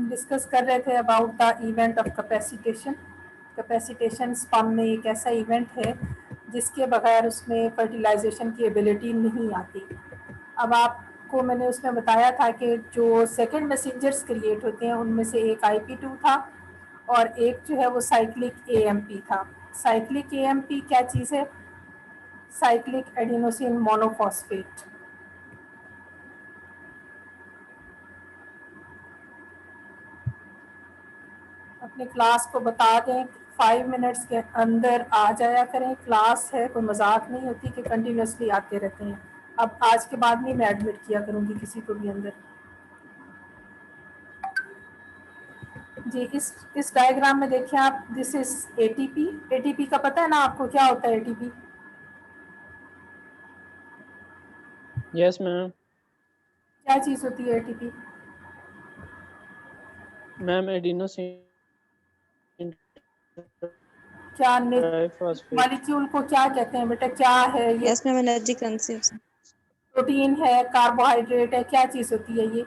हम डिस्कस कर रहे थे about the event of capacitation. Capacitation sperm में एक ऐसा इवेंट है जिसके बगैर उसमें फर्टिलाइजेशन की एबिलिटी नहीं आती। अब आपको मैंने उसमें बताया था कि जो सेकंड मैसेंजर्स क्रिएट होते हैं उनमें से एक IP2 था और एक जो है वो साइक्लिक AMP था। साइक्लिक AMP क्या चीज़ है? Cyclic adenosine monophosphate. अपने क्लास को बता दें 5 मिनट्स के अंदर आ जाया करें। क्लास है, कोई मजाक नहीं होती कि कंटिन्यूसली आते रहते हैं। अब आज के बाद नहीं मैं एडमिट किया करूँगी किसी को भी अंदर। जी, इस डायग्राम में देखिए आप, दिस इज ATP। ATP का पता है ना आपको क्या होता है ATP? Yes ma'am. क्या चीज़ होती है ATP? मैम एडिनोसिन क्या ट्राइफॉस्फेट। मॉलिक्यूल को क्या कहते हैं बेटा? क्या है ये? Yes ma'am, energy consumption. Protein है, कार्बोहाइड्रेट है, क्या चीज़ होती है ये?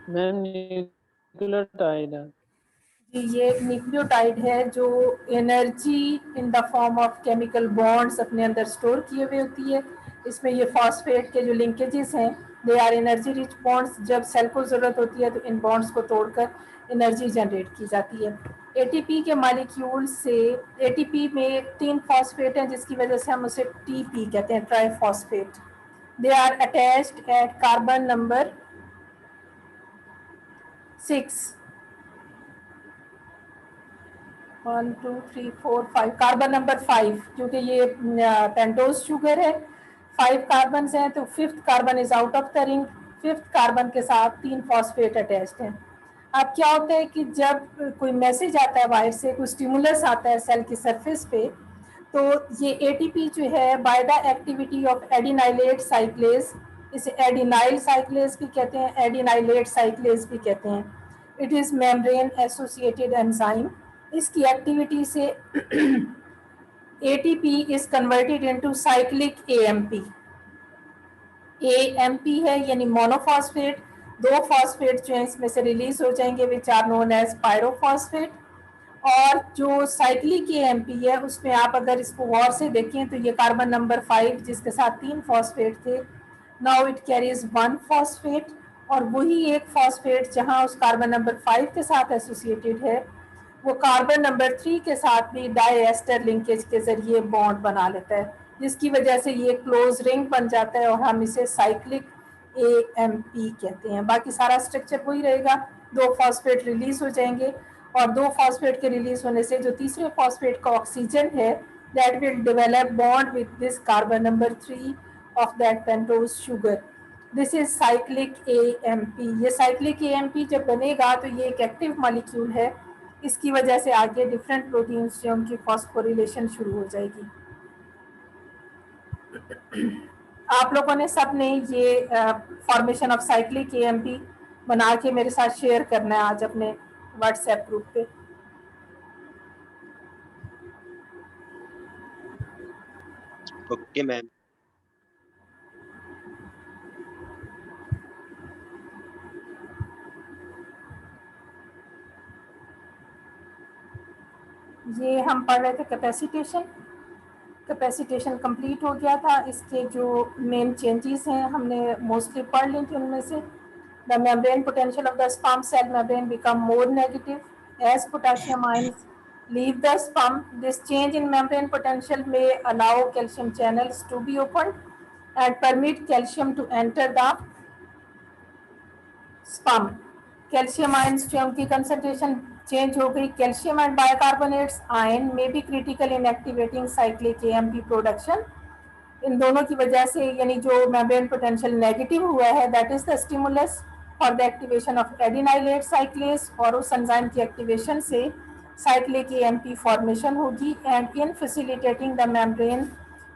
मैम न्यूक्लियोटाइड है। ये न्यूक्लियोटाइड है जो energy in the form of chemical bonds अपने अंदर स्टोर किए हुए होती है। इसमें ये फॉस्फेट के जो लिंकेजेस हैं they are energy rich bonds. जब सेल को ज़रूरत होती है तो इन बॉन्ड्स को तोड़कर एनर्जी जनरेट की जाती है। ATP के मॉलिक्यूल से, ATP में 3 फॉस्फेट हैं जिसकी वजह से हम उसे TP कहते हैं, triphosphate. They are attached at carbon number 6, 1 2 3 4 5, carbon number 5, क्योंकि ये पेंटोज शुगर है। 5 कार्बन हैं तो 5th carbon is out of the ring. 5th carbon के साथ 3 फॉस्फेट अटैच्ड हैं। अब क्या होता है कि जब कोई मैसेज आता है बाहर से, कोई स्टिमुलस आता है सेल की सरफेस पे, तो ये ATP जो है by the activity of adenylate साइक्लेज, इसे एडिनाइल साइक्लेज भी कहते हैं, एडिनाइलेट साइक्लेज भी कहते हैं। It is membrane associated enzyme. इसकी एक्टिविटी से ATP is converted into cyclic AMP। AMP है यानी मोनोफॉस्फेट। 2 फॉस्फेट जो है इसमें से रिलीज हो जाएंगे which are known as pyrophosphate. और जो साइक्लिक AMP है उसमें आप अगर इसको गौर से देखें तो ये कार्बन नंबर 5 जिसके साथ 3 फॉस्फेट थे, नाउ इट कैरीज 1 फॉस्फेट। और वही एक फॉस्फेट जहां उस कार्बन नंबर 5 के साथ एसोसिएटेड है वो कार्बन नंबर 3 के साथ भी डाइएस्टर लिंकेज के जरिए बॉन्ड बना लेता है, जिसकी वजह से ये क्लोज रिंग बन जाता है और हम इसे साइक्लिक AMP कहते हैं। बाकी सारा स्ट्रक्चर वही रहेगा। 2 फॉस्फेट रिलीज हो जाएंगे और 2 फॉस्फेट के रिलीज होने से जो तीसरे फॉस्फेट का ऑक्सीजन है that will develop bond with this carbon number 3 of that pentose sugar. This is cyclic AMP। ये साइक्लिक AMP जब बनेगा तो ये एक एक्टिव मॉलिक्यूल है। इसकी वजह से आगे डिफरेंट प्रोटीन्स से उनकी फॉस्फोरिलेशन शुरू हो जाएगी। आप लोगों ने सब ने ये फॉर्मेशन ऑफ साइक्लिक AMP बना के मेरे साथ शेयर करना है आज अपने व्हाट्सएप ग्रुप पे। Okay ma'am. ये हम पढ़ रहे थे कैपेसिटेशन। कैपेसिटेशन कंप्लीट हो गया था। इसके जो मेन चेंजेस हैं हमने मोस्टली पढ़ ली थी। उनमें से the membrane potential of the sperm cell membrane become more negative as potassium ions leave the sperm. This change in membrane potential may allow calcium channels to be opened and permit calcium to enter the sperm. Calcium ions जो उनकी concentration change हो गई। Calcium and bicarbonates ion में be critical in activating cyclic AMP production. इन दोनों की वजह से यानी जो मेम्ब्रेन पोटेंशियल नेगेटिव हुआ है that is the stimulus for the activation of adenylate साइक्लेज, और उस एंजाइम की एक्टिवेशन से साइक्लिक AMP फॉर्मेशन होगी and in facilitating the membrane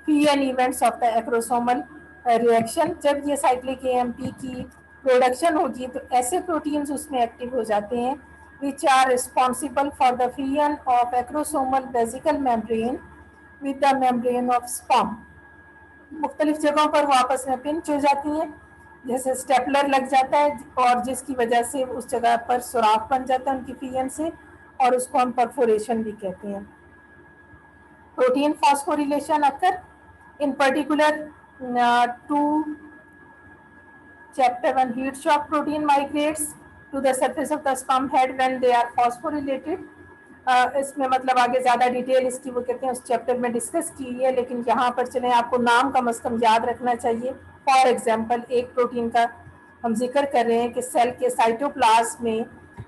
PN events of the acrosomal reaction. जब ये साइक्लिक AMP की प्रोडक्शन होगी तो ऐसे प्रोटीन्स उसमें एक्टिव हो जाते हैं which are responsible for the fusion of acrosomal vesicle membrane with the membrane of sperm. मुख्तलिफ जगहों पर वो आपस में पिंच हो जाती हैं जैसे स्टेपलर लग जाता है और जिसकी वजह से उस जगह पर सुराख बन जाता है उनकी पीएन से, और उसको हम परफोरेशन भी कहते हैं। Protein phosphorylation occur in particular to Chapter 1 heat shock protein migrates to the surface of the sperm head when they are phosphorylated. इसमें मतलब आगे ज़्यादा डिटेल इसकी वो कहते हैं उस चैप्टर में डिस्कस की है, लेकिन यहाँ पर चलें आपको नाम कम से कम याद रखना चाहिए। फॉर एग्जांपल एक प्रोटीन का हम जिक्र कर रहे हैं कि सेल के साइटोप्लाज्म में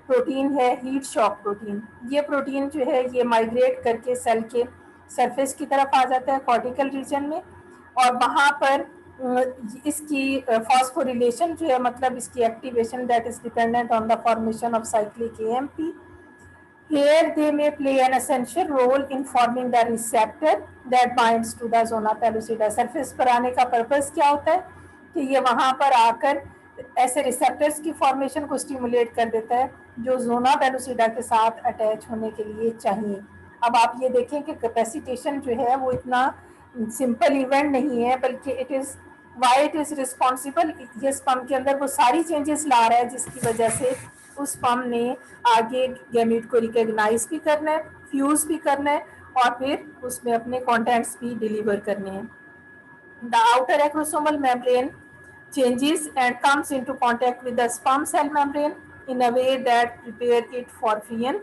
प्रोटीन है हीट शॉक प्रोटीन। ये प्रोटीन जो है ये माइग्रेट करके सेल के सरफेस की तरफ आ जाता है कॉर्टिकल रीजन में, और वहाँ पर इसकी फॉस्फोरिलेशन जो है मतलब इसकी activation that is dependent on the formation of cyclic AMP. Here they may play an essential role in forming the receptor that binds to the zona pellucida. Surface पर आने का पर्पस क्या होता है कि ये वहाँ पर आकर ऐसे रिसेप्टर्स की फॉर्मेशन को स्टिमुलेट कर देता है जो जोना पेलुसिडा के साथ अटैच होने के लिए चाहिए। अब आप ये देखें कि कैपेसिटेशन जो है वो इतना सिंपल इवेंट नहीं है, बल्कि it is why it is responsible, ये स्पर्म के अंदर वो सारी चेंजेस ला रहा है जिसकी वजह से उस स्पर्म ने आगे गैमीट को रिकॉग्नाइज भी करना है, फ्यूज भी करना है, और फिर उसमें अपने कंटेंट्स भी डिलीवर करने हैं। The outer acrosomal membrane changes and comes into contact with the sperm cell membrane in a way that prepare it for FEN.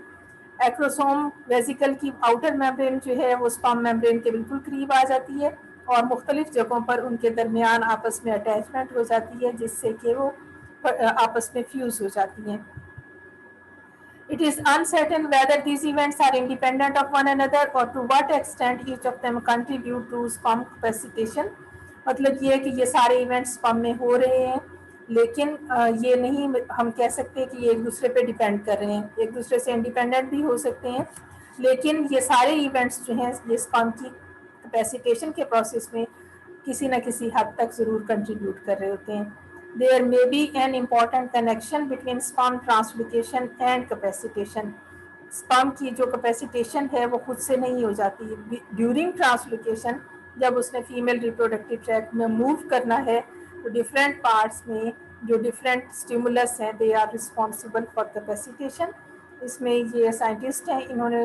Acrosome vesicle की आउटर मेम्ब्रेन जो है वो स्पर्म मेम्ब्रेन के बिल्कुल करीब आ जाती है और मुख्तलिफ जगहों पर उनके दरमियान आपस में अटैचमेंट हो जाती है जिससे कि वो आपस में फ्यूज हो जाती हैं। It is uncertain whether these events are independent of one another or to what extent each of them contribute to sperm capacitation. मतलब ये है कि ये सारे इवेंट्स स्पर्म में हो रहे हैं, लेकिन ये नहीं हम कह सकते कि ये एक दूसरे पे डिपेंड कर रहे हैं, एक दूसरे से इंडिपेंडेंट भी हो सकते हैं, लेकिन ये सारे इवेंट्स जो हैं ये स्पर्म की कैपेसिटेशन के प्रोसेस में किसी न किसी हद तक ज़रूर कंट्रीब्यूट कर रहे होते हैं। There may be an important connection between sperm translocation and capacitation. Sperm की जो कैपेसिटेशन है वो खुद से नहीं हो जाती है। ड्यूरिंग ट्रांसलोकेशन जब उसने फीमेल रिप्रोडक्टिव ट्रैक्ट में मूव करना है तो डिफरेंट पार्ट्स में जो डिफरेंट स्टिमुलस हैं they are responsible for capacitation. इसमें ये साइंटिस्ट हैं, इन्होंने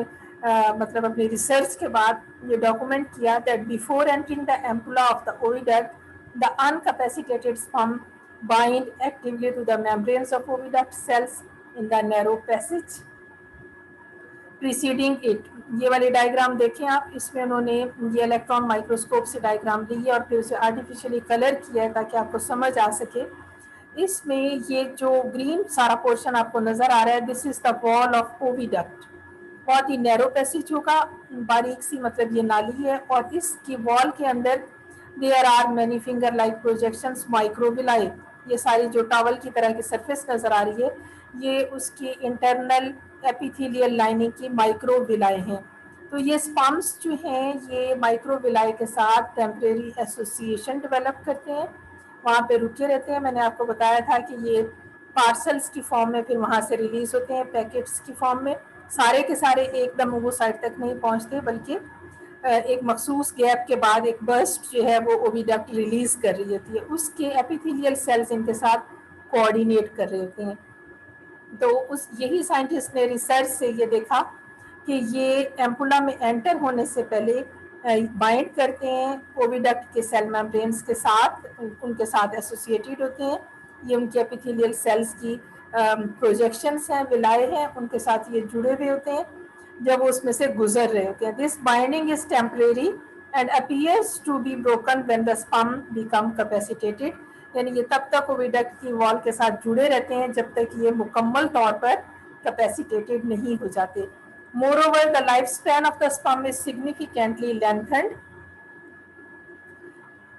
मतलब अपनी रिसर्च के बाद ये डॉक्यूमेंट किया that before entering the ampulla of the oviduct the uncapacitated sperm bind actively to the membranes of oviduct cells in the narrow passage preceding it. ये वाली डायग्राम देखें आप, इसमें उन्होंने ये इलेक्ट्रॉन माइक्रोस्कोप से डायग्राम ली है और फिर उसे आर्टिफिशियली कलर किया है ताकि आपको समझ आ सके। इसमें ये जो ग्रीन सारा पोर्शन आपको नज़र आ रहा है this is the wall of oviduct. बहुत ही नैरो पैसेज होगा, बारीक सी मतलब ये नाली है और इसकी वॉल के अंदर there are many finger like projections microvilli. ये सारी जो टावल की तरह की सरफेस नज़र आ रही है ये उसकी इंटरनल एपिथेलियल लाइनिंग की माइक्रोविलाई हैं। तो ये स्पर्म्स जो हैं ये माइक्रोविलाई के साथ टेम्परेरी एसोसिएशन डेवलप करते हैं, वहाँ पे रुके रहते हैं। मैंने आपको बताया था कि ये पार्सल्स की फॉर्म में फिर वहाँ से रिलीज़ होते हैं पैकेट्स की फॉर्म में। सारे के सारे एकदम वो साइड तक नहीं पहुँचते, बल्कि एक मखसूस गैप के बाद एक बर्स्ट जो है वो ओविडक्ट रिलीज कर रही होती है, उसके एपिथेलियल सेल्स इनके साथ कोऑर्डिनेट कर रहे होते हैं। तो उस यही साइंटिस्ट ने रिसर्च से ये देखा कि ये एम्पुला में एंटर होने से पहले बाइंड करते हैं ओविडक्ट के सेल मेम्ब्रेन्स के साथ, उनके साथ एसोसिएटेड होते हैं। ये उनके एपिथेलियल सेल्स की प्रोजेक्शंस हैं, विलाए हैं, उनके साथ ये जुड़े हुए होते हैं जब वो उसमें से गुजर रहे होते हैं। This binding is temporary and appears to be broken when the sperm become capacitated. यानी ये तब तक ओविडक्ट की वॉल के साथ जुड़े रहते हैं जब तक ये मुकम्मल तौर पर कैपेसिटेटेड नहीं हो जाते। Moreover the life span of the sperm is significantly lengthened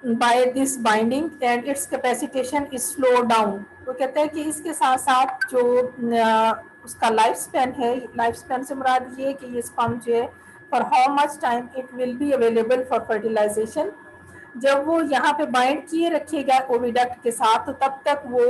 by this binding and its capacitation is slow down. तो कहते हैं कि इसके साथ साथ जो उसका लाइफ स्पैन है, लाइफ स्पैन से मुराद ये है कि ये स्पर्म जो है for how much time it will be available for fertilization. जब वो यहाँ पे बाइंड किए रखिएगा ओविडक्ट के साथ तो तब तक वो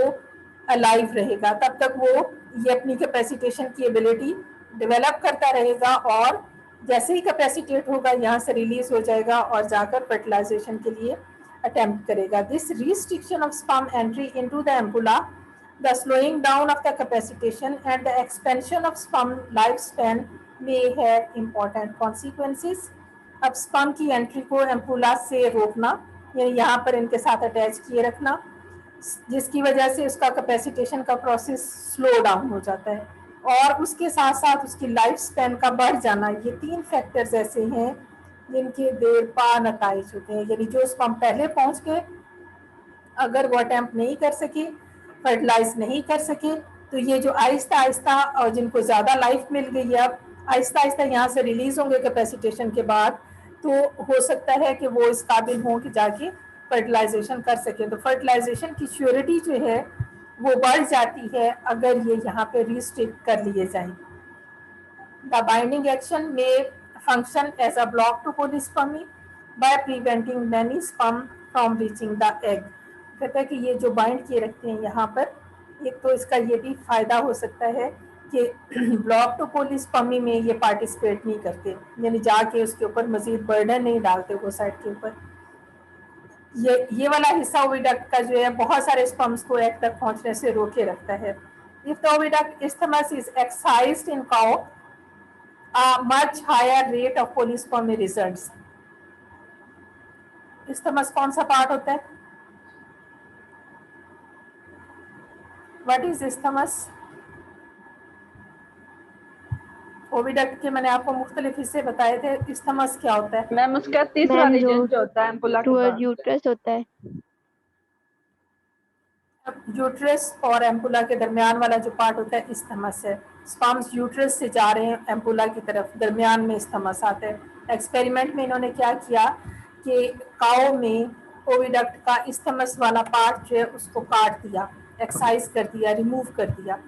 अलाइव रहेगा, तब तक वो ये अपनी कैपेसिटेशन की एबिलिटी डेवलप करता रहेगा और जैसे ही कैपेसिटेट होगा यहाँ से रिलीज हो जाएगा और जाकर फर्टिलाइजेशन के लिए अटेम्प्ट करेगा। This restriction of sperm entry into the ampulla, the slowing down of the capacitation and the expansion of sperm life span may have important consequences। अब स्पर्म की एंट्री को एम्पुला से रोकना, यानी यहाँ पर इनके साथ अटैच किए रखना, जिसकी वजह से उसका कैपेसिटेशन का प्रोसेस स्लो डाउन हो जाता है, और उसके साथ साथ उसकी लाइफ स्पैन का बढ़ जाना। ये 3 फैक्टर्स ऐसे हैं जिनके देर पा नताइज होते हैं, यानी जो स्पर्म पहले पहुंच गए, अगर वो अटेम्प्ट नहीं कर सके, फर्टिलाइज नहीं कर सके, तो ये जो आहिस्ता आहिस्ता, और जिनको ज़्यादा लाइफ मिल गई है, अब आहिस्ता आहिस्ता यहाँ से रिलीज होंगे कैपेसिटेशन के बाद, तो हो सकता है कि वो इस काबिल हों कि जाके फर्टिलाइजेशन कर सकें। तो फर्टिलाइजेशन की श्योरिटी जो है वो बढ़ जाती है अगर ये यहाँ पे रिस्ट्रिक्ट कर लिए जाएं। द बाइंडिंग एक्शन में function as a block to polyspermy by preventing many sperm from reaching the egg. कहता है कि ये जो बाइंड किए रखते हैं यहाँ पर, एक तो इसका ये भी फायदा हो सकता है कि ब्लॉक टू पोलिस्पर्मी में ये पार्टिसिपेट नहीं करते, यानी जाके उसके ऊपर मजीद बर्डन नहीं डालते वो साइड के ऊपर। ये वाला हिस्सा ओविडक्ट का जो है बहुत सारे स्पर्म्स को एग तक पहुंचने से रोके रखता है। If the oviduct isthmus is excised in cow, a much higher rate of polispermy results। isthmus कौन सा पार्ट होता है? What is isthmus? ओविडक्ट के मैंने आपको मुख्तलिफ हिस्से बताए थे। isthmus क्या होता है? मैम उसका तीसरा रीजन जो होता है एम्पुला के बाद यूट्रस होता है। यूट्रस और एम्पुला के दरमियान वाला जो पार्ट होता है isthmus है। स्पर्म्स यूट्रस से जा रहे हैं एम्पुला की तरफ, दरमियान में isthmus आता है। एक्सपेरिमेंट में इन्होंने क्या किया कि काओ में ओविडक्ट का isthmus वाला पार्ट जो है उसको काट दिया, एक्साइज कर दिया, रिमूव कर दिया।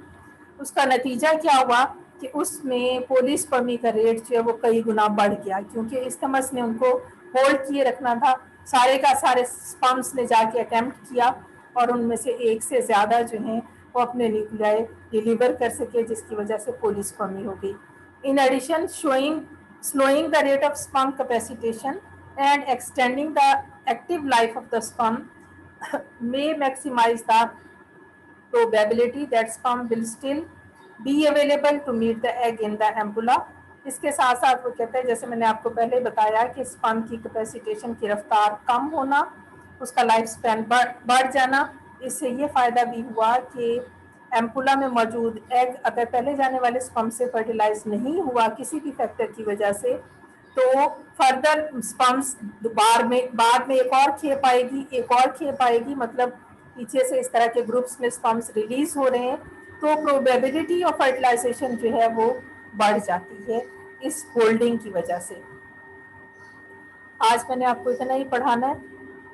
उसका नतीजा क्या हुआ कि उसमें पोलिस्पर्मी का रेट जो है वो कई गुना बढ़ गया, क्योंकि isthmus ने उनको होल्ड किए रखना था। सारे का सारे स्पर्म्स ने जाके अटेम्प्ट किया और उनमें से एक से ज़्यादा जो हैं वो अपने न्यूक्लियाई डिलीवर कर सके, जिसकी वजह से पोलिस्पर्मी हो गई। In addition slowing the rate of sperm capacitation and extending the active life of the sperm may maximize the probability that sperm will still be available to meet the egg in the ampulla। इसके साथ साथ वो कहते हैं, जैसे मैंने आपको पहले बताया कि स्पर्म की कैपेसिटेशन की रफ्तार कम होना, उसका लाइफ स्पैन बढ़ जाना, इससे ये फ़ायदा भी हुआ कि एम्पुला में मौजूद एग अगर पहले जाने वाले स्पर्म से फर्टिलाइज नहीं हुआ किसी भी फैक्टर की वजह से, तो फर्दर स्पर्म्स बाद में एक और खेप आएगी, मतलब पीछे से इस तरह के ग्रुप्स में स्पर्म्स रिलीज हो रहे हैं, तो प्रोबेबिलिटी ऑफ फर्टिलाइजेशन जो है वो बढ़ जाती है इस होल्डिंग की वजह से। आज मैंने आपको इतना ही पढ़ाना है,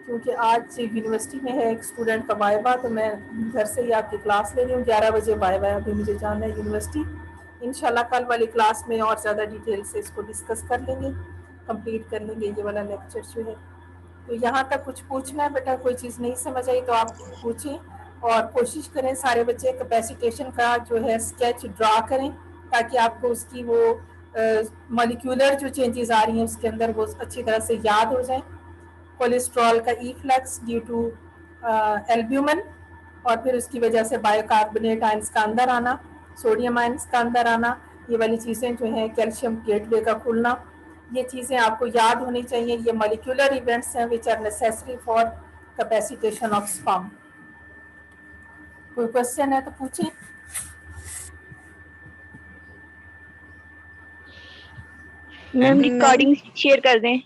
क्योंकि आज यूनिवर्सिटी में है एक स्टूडेंट का वाइवा, तो मैं घर से ही आपकी क्लास ले रही हूँ। 11 बजे वाइवा है, अभी मुझे जाना है यूनिवर्सिटी। इंशाल्लाह कल वाली क्लास में और ज़्यादा डिटेल से इसको डिस्कस कर लेंगे, कंप्लीट कर लेंगे ये वाला लेक्चर जो है। तो यहाँ तक कुछ पूछना है बेटा? कोई चीज़ नहीं समझ आई तो आप पूछें, और कोशिश करें सारे बच्चे कैपेसिटेशन का जो है स्केच ड्रा करें, ताकि आपको उसकी वो मॉलिक्यूलर जो चेंजेस आ रही हैं उसके अंदर वो अच्छी तरह से याद हो जाएं। कोलेस्ट्रॉल का इफ्लक्स ड्यू टू एल्ब्यूमिन, और फिर उसकी वजह से बायोकार्बोनेट आयंस का अंदर आना, सोडियम आयंस का अंदर आना, ये वाली चीज़ें जो हैं, कैल्शियम गेटवे का खुलना, ये चीज़ें आपको याद होनी चाहिए। ये मॉलिक्यूलर इवेंट्स हैं which are necessary for capacitation of sperm. कोई क्वेश्चन है तो पूछें। मैम रिकॉर्डिंग शेयर कर दें।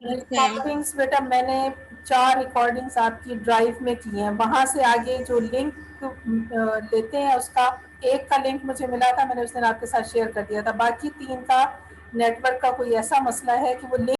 रिकॉर्डिंग्स बेटा मैंने 4 रिकॉर्डिंग्स आपकी ड्राइव में की हैं, वहाँ से आगे जो लिंक लेते हैं उसका एक का लिंक मुझे मिला था, मैंने उस दिन आपके साथ शेयर कर दिया था। बाकी 3 का नेटवर्क का कोई ऐसा मसला है कि वो लिंक